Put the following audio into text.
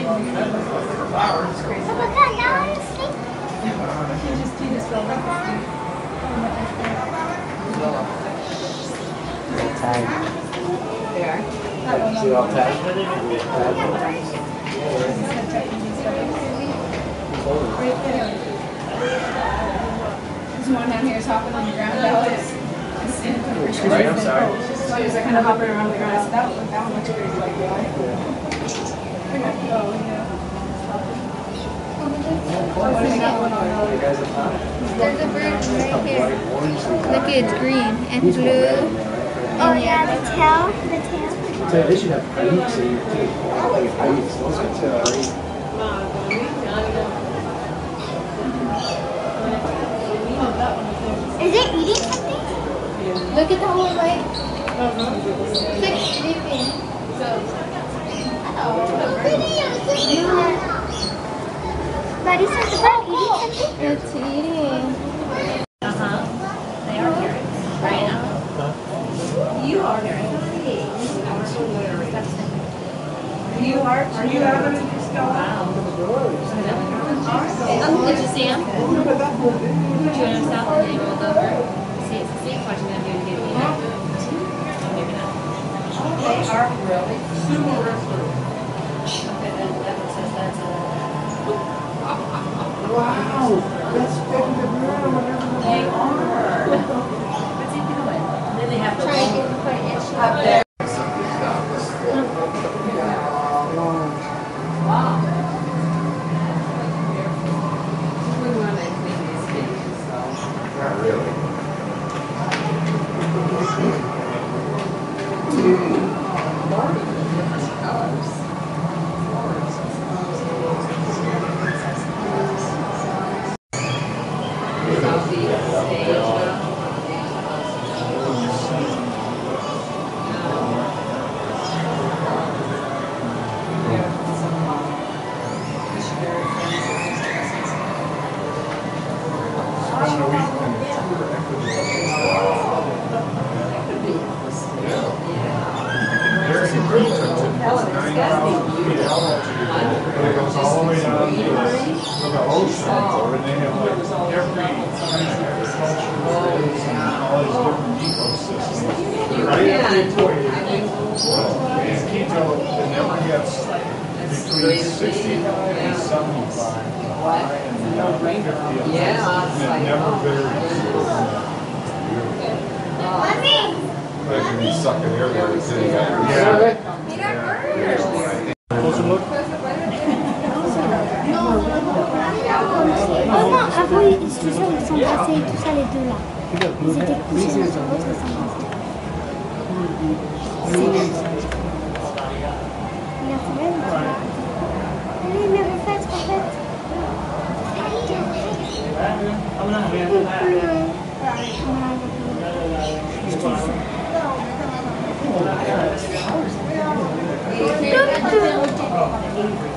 God, now I'm asleep. You just feel like Tag. they are. See all tag? There's one down here hopping on the ground. Right, I'm sorry. So he was kind of hopping around the ground. I said, that looks pretty like really. Oh, yeah. There's a bird right here. Look, it's green and blue. Oh yeah, the tail. So they should have hikes and hikes. Those are great. Is it eating something? Look at the whole leg. It's like sleeping. Buddy says the bird eating something? It's eating. They are here. Right now. You are here. You are you out of your skull? Wow. Did you see him? 200 south and they rolled over. See, it's the same question I'm doing again. Maybe not. They are really super resolute. Okay, then that says that's Wow, that's fucking the ground. they are. What's he doing? Then they have to Trying to put it in. up there. Wow. Not really. It goes all the way down to the ocean, and they have like every kind of agriculture and all these different ecosystems. Right? And Quito, it never gets between 60 and 75. And 50. And it never varies. Like when you suck in air there, it's in Closer look. Oh non, avant ils se s'embrassaient et tout ça les deux là. Ils étaient couchés l'un sur l'autre et s'embrassaient. Il a fait même. Allez, mais refaites. Je te jure.